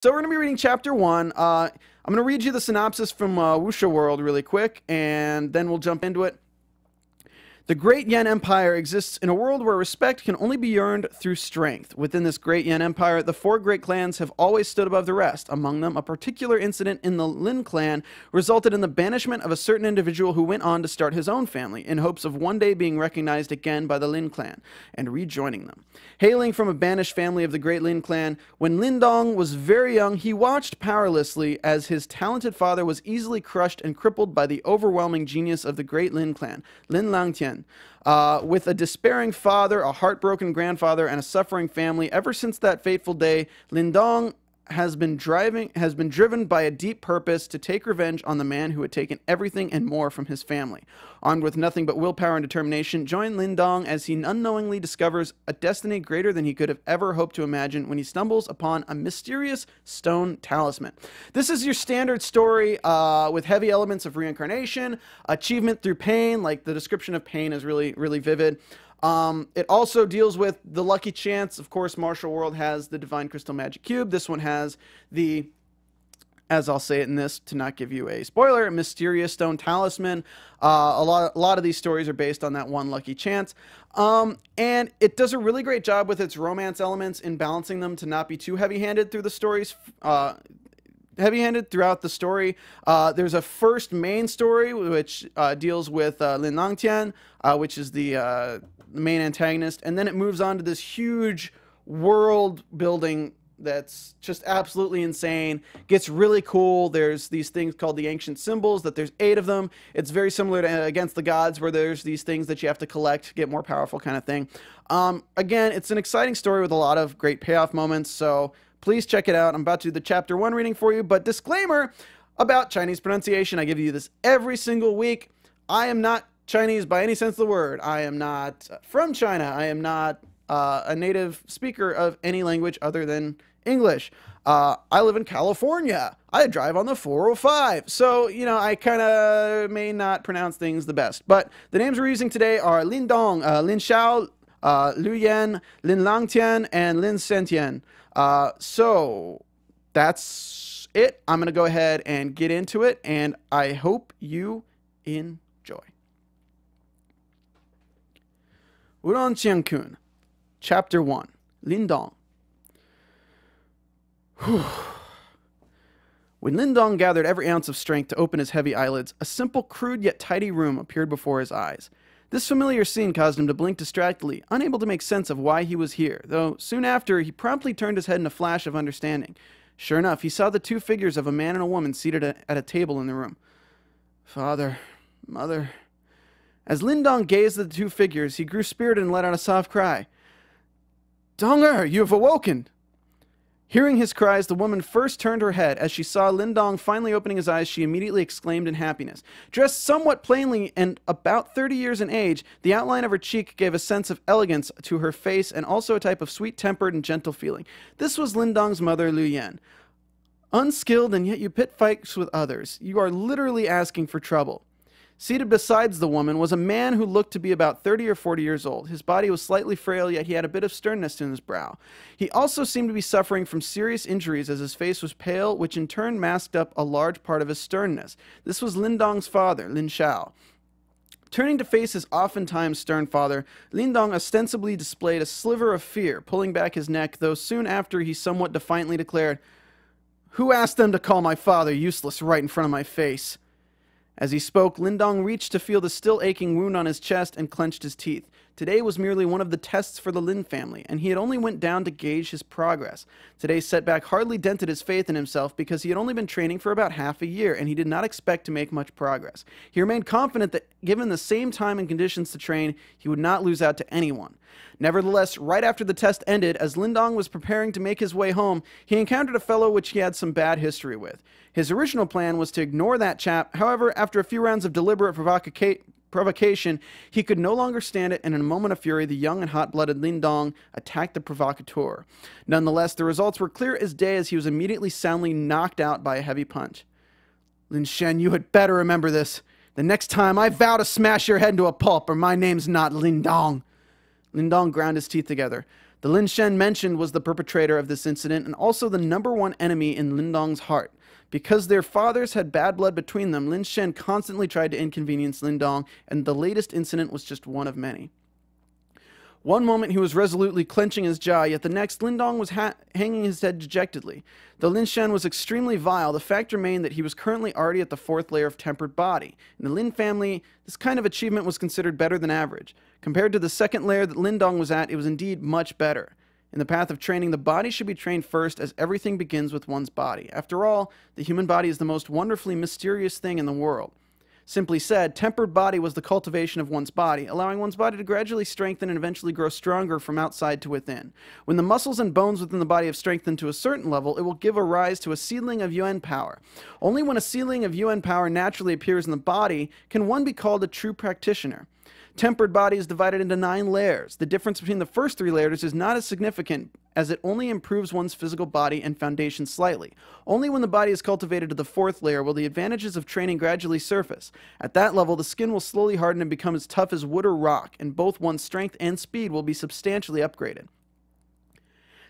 So we're going to be reading chapter 1. I'm going to read you the synopsis from Wuxia World really quick, and then we'll jump into it. The Great Yan Empire exists in a world where respect can only be earned through strength. Within this Great Yan Empire, the 4 great clans have always stood above the rest. Among them, a particular incident in the Lin clan resulted in the banishment of a certain individual who went on to start his own family, in hopes of one day being recognized again by the Lin clan and rejoining them. Hailing from a banished family of the Great Lin clan, when Lin Dong was very young, he watched powerlessly as his talented father was easily crushed and crippled by the overwhelming genius of the Great Lin clan, Lin Langtian. With a despairing father, a heartbroken grandfather, and a suffering family, ever since that fateful day, Lin Dong has been driven by a deep purpose to take revenge on the man who had taken everything and more from his family. Armed with nothing but willpower and determination, join Lin Dong as he unknowingly discovers a destiny greater than he could have ever hoped to imagine when he stumbles upon a mysterious stone talisman. This is your standard story with heavy elements of reincarnation, achievement through pain, like the description of pain is really, really vivid. It also deals with the lucky chance. Of course, Martial World has the Divine Crystal Magic Cube. This one has the, as I'll say it in this to not give you a spoiler, Mysterious Stone Talisman. A lot of these stories are based on that one lucky chance. And it does a really great job with its romance elements in balancing them to not be too heavy-handed through the stories. Heavy-handed throughout the story. There's a first main story which deals with Lin Langtian, which is the main antagonist, and then it moves on to this huge world building that's just absolutely insane. Gets really cool. There's these things called the ancient symbols, that there's 8 of them. It's very similar to Against the Gods, where there's these things that you have to collect to get more powerful kind of thing. Again, it's an exciting story with a lot of great payoff moments, so please check it out. I'm about to do the chapter 1 reading for you, but disclaimer about Chinese pronunciation. I give you this every single week. I am not Chinese by any sense of the word. I am not from China. I am not a native speaker of any language other than English. I live in California. I drive on the 405. So, you know, I kind of may not pronounce things the best. But the names we're using today are Lin Dong, Lin Xiao, Lu Yan, Lin Langtian, and Lin Shentian. So that's it. I'm going to go ahead and get into it, and I hope you enjoy. Wu Dong Qian Kun, Chapter 1, Lin Dong. When Lin Dong gathered every ounce of strength to open his heavy eyelids, a simple, crude yet tidy room appeared before his eyes. This familiar scene caused him to blink distractedly, unable to make sense of why he was here, though soon after he promptly turned his head in a flash of understanding. Sure enough, he saw the 2 figures of a man and a woman seated at a table in the room. Father, mother. As Lin Dong gazed at the 2 figures, he grew spirited and let out a soft cry. Donger, you have awoken! Hearing his cries, the woman first turned her head. As she saw Lin Dong finally opening his eyes, she immediately exclaimed in happiness. Dressed somewhat plainly and about 30 years in age, the outline of her cheek gave a sense of elegance to her face and also a type of sweet-tempered and gentle feeling. This was Lin Dong's mother, Lu Yan. Unskilled, and yet you pit fights with others. You are literally asking for trouble. Seated besides the woman was a man who looked to be about 30 or 40 years old. His body was slightly frail, yet he had a bit of sternness in his brow. He also seemed to be suffering from serious injuries, as his face was pale, which in turn masked up a large part of his sternness. This was Lin Dong's father, Lin Xiao. Turning to face his oftentimes stern father, Lin Dong ostensibly displayed a sliver of fear, pulling back his neck, though soon after he somewhat defiantly declared, "Who asked them to call my father useless right in front of my face?" As he spoke, Lin Dong reached to feel the still aching wound on his chest and clenched his teeth. Today was merely one of the tests for the Lin family, and he had only went down to gauge his progress. Today's setback hardly dented his faith in himself because he had only been training for about half a year, and he did not expect to make much progress. He remained confident that, given the same time and conditions to train, he would not lose out to anyone. Nevertheless, right after the test ended, as Lin Dong was preparing to make his way home, he encountered a fellow which he had some bad history with. His original plan was to ignore that chap. However, after a few rounds of deliberate provocation, he could no longer stand it, and in a moment of fury, the young and hot-blooded Lin Dong attacked the provocateur. Nonetheless, the results were clear as day, as he was immediately soundly knocked out by a heavy punch. Lin Shen, you had better remember this. The next time, I vow to smash your head into a pulp, or my name's not Lin Dong. Lin Dong ground his teeth together. The Lin Shen mentioned was the perpetrator of this incident and also the #1 enemy in Lin Dong's heart. Because their fathers had bad blood between them, Lin Shen constantly tried to inconvenience Lin Dong, and the latest incident was just one of many. One moment he was resolutely clenching his jaw, yet the next Lin Dong was hanging his head dejectedly. Though Lin Shen was extremely vile, the fact remained that he was currently already at the 4th layer of tempered body. In the Lin family, this kind of achievement was considered better than average. Compared to the 2nd layer that Lin Dong was at, it was indeed much better. In the path of training, the body should be trained first, as everything begins with one's body. After all, the human body is the most wonderfully mysterious thing in the world. Simply said, tempered body was the cultivation of one's body, allowing one's body to gradually strengthen and eventually grow stronger from outside to within. When the muscles and bones within the body have strengthened to a certain level, it will give a rise to a seedling of Yuan power. Only when a seedling of Yuan power naturally appears in the body can one be called a true practitioner. Tempered body is divided into 9 layers. The difference between the first 3 layers is not as significant, as it only improves one's physical body and foundation slightly. Only when the body is cultivated to the 4th layer will the advantages of training gradually surface. At that level, the skin will slowly harden and become as tough as wood or rock, and both one's strength and speed will be substantially upgraded.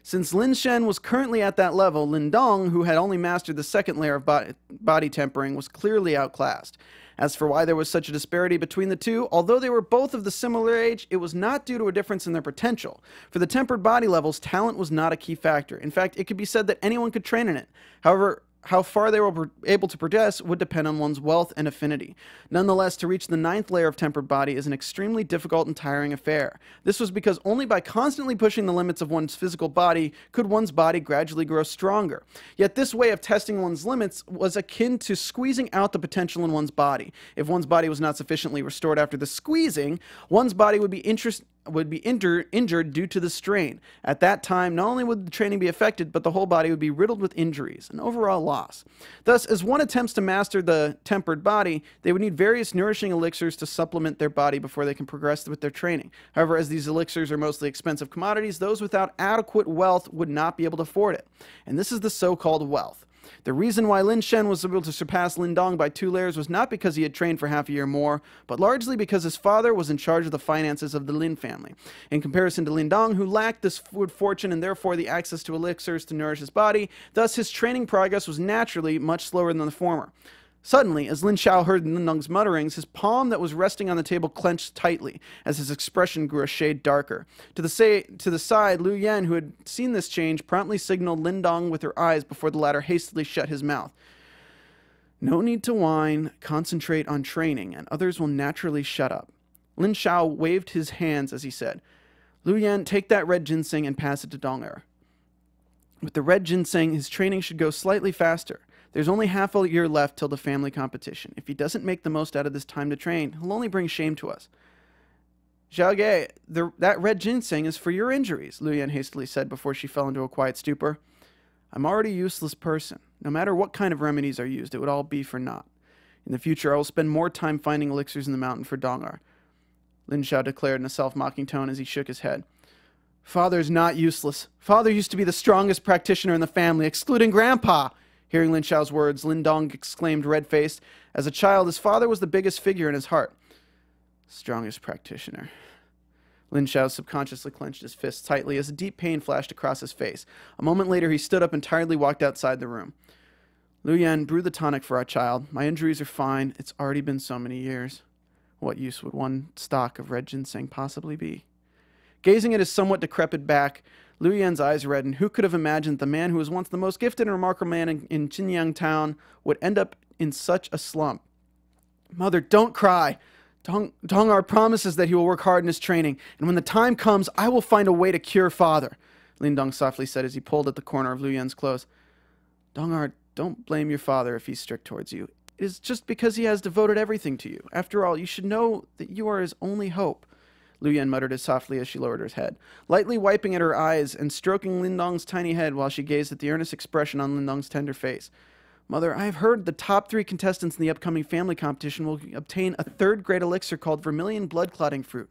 Since Lin Shen was currently at that level, Lin Dong, who had only mastered the 2nd layer of body tempering, was clearly outclassed. As for why there was such a disparity between the two, although they were both of the similar age, it was not due to a difference in their potential. For the tempered body levels, talent was not a key factor. In fact, it could be said that anyone could train in it. However, how far they were able to progress would depend on one's wealth and affinity. Nonetheless, to reach the 9th layer of tempered body is an extremely difficult and tiring affair. This was because only by constantly pushing the limits of one's physical body could one's body gradually grow stronger. Yet this way of testing one's limits was akin to squeezing out the potential in one's body. If one's body was not sufficiently restored after the squeezing, one's body would be injured due to the strain. At that time, not only would the training be affected, but the whole body would be riddled with injuries, an overall loss. Thus, as one attempts to master the tempered body, they would need various nourishing elixirs to supplement their body before they can progress with their training. However, as these elixirs are mostly expensive commodities, those without adequate wealth would not be able to afford it. And this is the so-called wealth. The reason why Lin Shen was able to surpass Lin Dong by 2 layers was not because he had trained for half a year more, but largely because his father was in charge of the finances of the Lin family. In comparison to Lin Dong, who lacked this good fortune and therefore the access to elixirs to nourish his body, thus his training progress was naturally much slower than the former. Suddenly, as Lin Xiao heard Lin Dong's mutterings, his palm that was resting on the table clenched tightly, as his expression grew a shade darker. To the side, Lu Yan, who had seen this change, promptly signaled Lin Dong with her eyes before the latter hastily shut his mouth. No need to whine, concentrate on training, and others will naturally shut up. Lin Xiao waved his hands as he said, Lu Yan, take that red ginseng and pass it to Dong-er. With the red ginseng, his training should go slightly faster. There's only half a year left till the family competition. If he doesn't make the most out of this time to train, he'll only bring shame to us. Xiao Ge, that red ginseng is for your injuries, Lu Yan hastily said before she fell into a quiet stupor. I'm already a useless person. No matter what kind of remedies are used, it would all be for naught. In the future, I will spend more time finding elixirs in the mountain for Dong-er, Lin Xiao declared in a self-mocking tone as he shook his head. Father is not useless. Father used to be the strongest practitioner in the family, excluding Grandpa. Hearing Lin Xiao's words, Lin Dong exclaimed red-faced. As a child, his father was the biggest figure in his heart. Strongest practitioner. Lin Xiao subconsciously clenched his fists tightly as a deep pain flashed across his face. A moment later, he stood up and tiredly walked outside the room. Lu Yan, brew the tonic for our child. My injuries are fine. It's already been so many years. What use would one stalk of red ginseng possibly be? Gazing at his somewhat decrepit back, Lu Yan's eyes reddened. Who could have imagined the man who was once the most gifted and remarkable man in Xinyang town would end up in such a slump? Mother, don't cry. Dong-er promises that he will work hard in his training, and when the time comes, I will find a way to cure Father, Lin Dong softly said as he pulled at the corner of Lu Yan's clothes. Dong-er, don't blame your father if he's strict towards you. It is just because he has devoted everything to you. After all, you should know that you are his only hope. Lu Yan muttered as softly as she lowered her head, lightly wiping at her eyes and stroking Lin Dong's tiny head while she gazed at the earnest expression on Lin Dong's tender face. Mother, I have heard the top 3 contestants in the upcoming family competition will obtain a 3rd-grade elixir called vermilion blood-clotting fruit.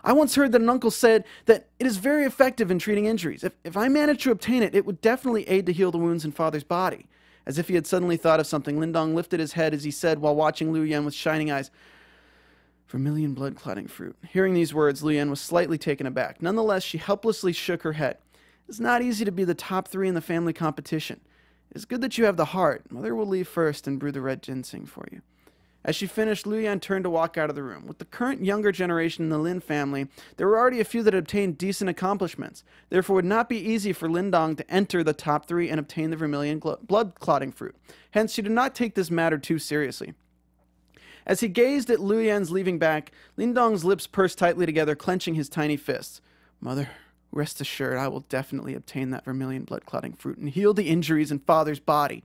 I once heard that an uncle said that it is very effective in treating injuries. If I managed to obtain it, it would definitely aid to heal the wounds in Father's body. As if he had suddenly thought of something, Lin Dong lifted his head as he said while watching Lu Yan with shining eyes, Vermilion blood-clotting fruit. Hearing these words, Liu Yan was slightly taken aback. Nonetheless, she helplessly shook her head. It's not easy to be the top 3 in the family competition. It's good that you have the heart. Mother will leave first and brew the red ginseng for you. As she finished, Liu Yan turned to walk out of the room. With the current younger generation in the Lin family, there were already a few that had obtained decent accomplishments. Therefore, it would not be easy for Lin Dong to enter the top 3 and obtain the vermilion blood-clotting fruit. Hence, she did not take this matter too seriously. As he gazed at Liu Yan's leaving back, Lin Dong's lips pursed tightly together, clenching his tiny fists. Mother, rest assured, I will definitely obtain that vermilion blood-clotting fruit and heal the injuries in Father's body.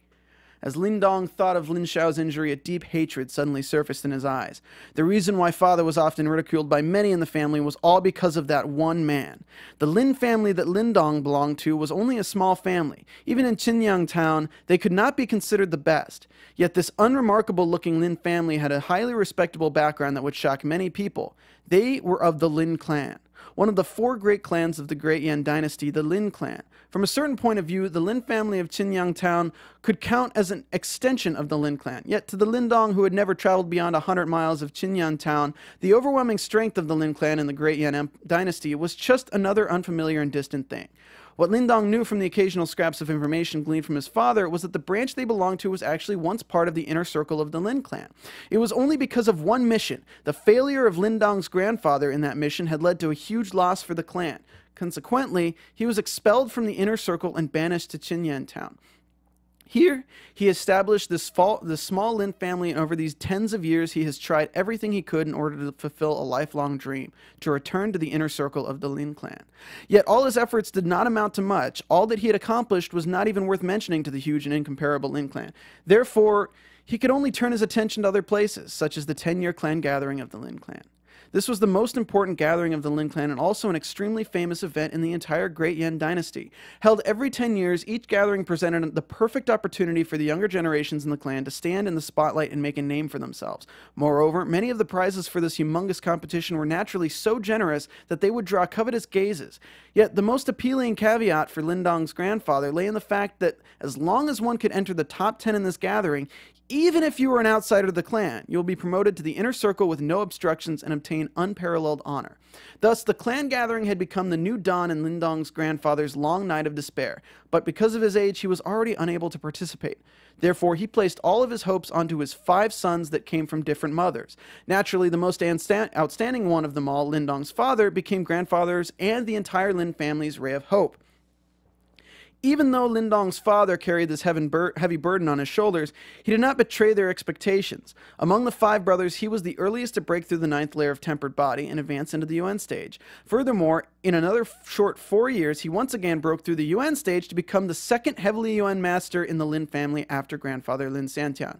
As Lin Dong thought of Lin Xiao's injury, a deep hatred suddenly surfaced in his eyes. The reason why Father was often ridiculed by many in the family was all because of that one man. The Lin family that Lin Dong belonged to was only a small family. Even in Xianxia town, they could not be considered the best. Yet this unremarkable-looking Lin family had a highly respectable background that would shock many people. They were of the Lin clan, one of the 4 great clans of the Great Yan dynasty, the Lin clan. From a certain point of view, the Lin family of Xianxia town could count as an extension of the Lin clan. Yet to the Lin Dong, who had never traveled beyond 100 miles of Xianxia town, the overwhelming strength of the Lin clan in the Great Yan dynasty was just another unfamiliar and distant thing. What Lin Dong knew from the occasional scraps of information gleaned from his father was that the branch they belonged to was actually once part of the inner circle of the Lin clan. It was only because of one mission. The failure of Lin Dong's grandfather in that mission had led to a huge loss for the clan. Consequently, he was expelled from the inner circle and banished to Xianxia town. Here, he established this small Lin family, and over these tens of years, he has tried everything he could in order to fulfill a lifelong dream, to return to the inner circle of the Lin clan. Yet all his efforts did not amount to much. All that he had accomplished was not even worth mentioning to the huge and incomparable Lin clan. Therefore, he could only turn his attention to other places, such as the 10-year clan gathering of the Lin clan. This was the most important gathering of the Lin clan and also an extremely famous event in the entire Great Yan dynasty. Held every 10 years, each gathering presented the perfect opportunity for the younger generations in the clan to stand in the spotlight and make a name for themselves. Moreover, many of the prizes for this humongous competition were naturally so generous that they would draw covetous gazes. Yet the most appealing caveat for Lin Dong's grandfather lay in the fact that as long as one could enter the top 10 in this gathering, even if you were an outsider of the clan, you will be promoted to the inner circle with no obstructions and obtain unparalleled honor. Thus, the clan gathering had become the new dawn in Lin Dong's grandfather's long night of despair, but because of his age, he was already unable to participate. Therefore, he placed all of his hopes onto his 5 sons that came from different mothers. Naturally, the most outstanding one of them all, Lin Dong's father, became grandfather's and the entire Lin family's ray of hope. Even though Lin Dong's father carried this heavy burden on his shoulders, he did not betray their expectations. Among the 5 brothers, he was the earliest to break through the 9th layer of tempered body and advance into the UN stage. Furthermore, in another short 4 years, he once again broke through the UN stage to become the 2nd heavily UN master in the Lin family after grandfather Lin Xiantian.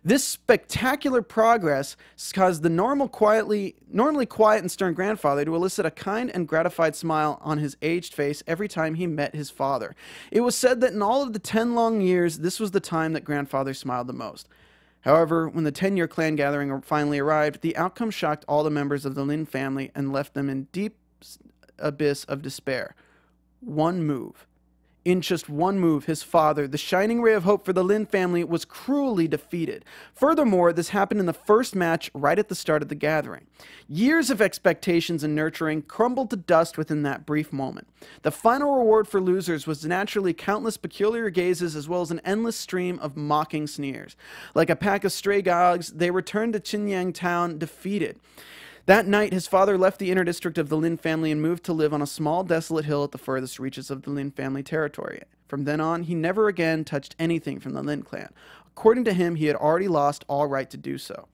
This spectacular progress caused the normally quiet and stern grandfather to elicit a kind and gratified smile on his aged face every time he met his father. It was said that in all of the 10 long years, this was the time that grandfather smiled the most. However, when the 10-year clan gathering finally arrived, the outcome shocked all the members of the Lin family and left them in deep abyss of despair. One move. In just one move, his father, the shining ray of hope for the Lin family, was cruelly defeated. Furthermore, this happened in the first match right at the start of the gathering. Years of expectations and nurturing crumbled to dust within that brief moment. The final reward for losers was naturally countless peculiar gazes as well as an endless stream of mocking sneers. Like a pack of stray dogs, they returned to Xianxia town defeated. That night, his father left the inner district of the Lin family and moved to live on a small, desolate hill at the furthest reaches of the Lin family territory. From then on, he never again touched anything from the Lin clan. According to him, he had already lost all right to do so.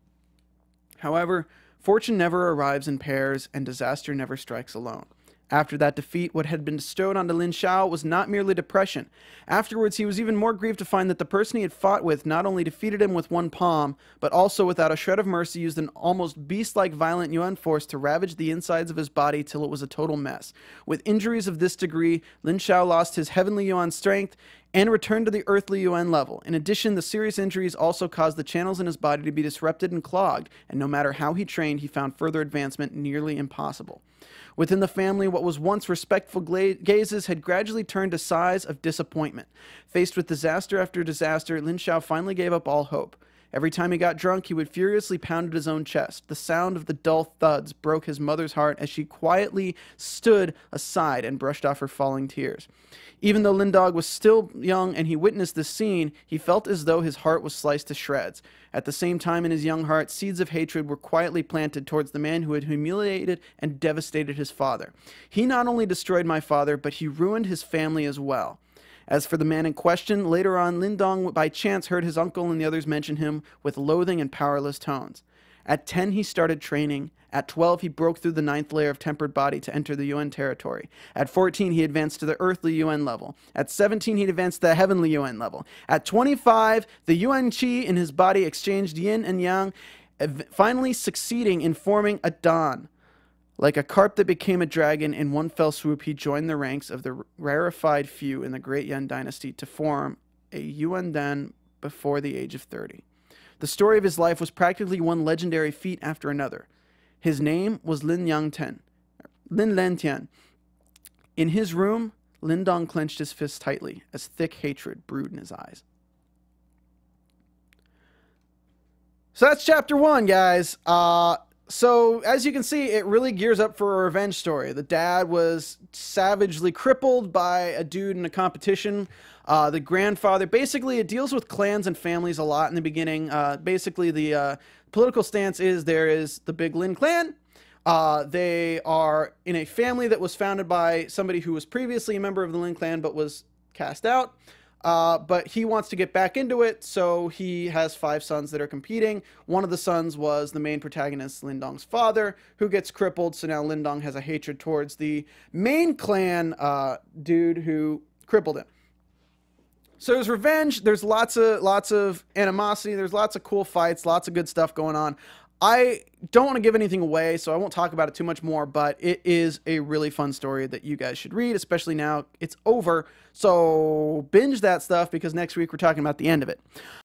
However, fortune never arrives in pairs, and disaster never strikes alone. After that defeat, what had been bestowed onto Lin Xiao was not merely depression. Afterwards, he was even more grieved to find that the person he had fought with not only defeated him with one palm, but also without a shred of mercy used an almost beast-like violent Yuan force to ravage the insides of his body till it was a total mess. With injuries of this degree, Lin Xiao lost his heavenly Yuan strength and returned to the earthly Yuan level. In addition, the serious injuries also caused the channels in his body to be disrupted and clogged, and no matter how he trained, he found further advancement nearly impossible. Within the family, what was once respectful gazes had gradually turned to sighs of disappointment. Faced with disaster after disaster, Lin Xiao finally gave up all hope. Every time he got drunk, he would furiously pound at his own chest. The sound of the dull thuds broke his mother's heart as she quietly stood aside and brushed off her falling tears. Even though Lindog was still young and he witnessed this scene, he felt as though his heart was sliced to shreds. At the same time, in his young heart, seeds of hatred were quietly planted towards the man who had humiliated and devastated his father. He not only destroyed my father, but he ruined his family as well. As for the man in question, later on, Lindong by chance heard his uncle and the others mention him with loathing and powerless tones. At 10, he started training. At 12, he broke through the 9th layer of tempered body to enter the UN territory. At 14, he advanced to the earthly UN level. At 17, he advanced to the heavenly UN level. At 25, the UN chi in his body exchanged yin and yang, finally succeeding in forming a Dan. Like a carp that became a dragon, in one fell swoop, he joined the ranks of the rarefied few in the Great Yan dynasty to form a Yuan Dan before the age of 30. The story of his life was practically one legendary feat after another. His name was Lin Lentian. In his room, Lindong clenched his fists tightly as thick hatred brewed in his eyes. So that's chapter 1, guys. So, as you can see, it really gears up for a revenge story. The dad was savagely crippled by a dude in a competition. The grandfather, basically, it deals with clans and families a lot in the beginning. Basically, the political stance is there is the Big Lin clan. They are in a family that was founded by somebody who was previously a member of the Lin clan but was cast out. But he wants to get back into it, so he has 5 sons that are competing. One of the sons was the main protagonist, Lindong's father, who gets crippled, so now Lindong has a hatred towards the main clan dude who crippled him. So there's revenge, there's lots of animosity, there's lots of cool fights, lots of good stuff going on. I don't want to give anything away, so I won't talk about it too much more, but it is a really fun story that you guys should read, especially now it's over. So binge that stuff because next week we're talking about the end of it.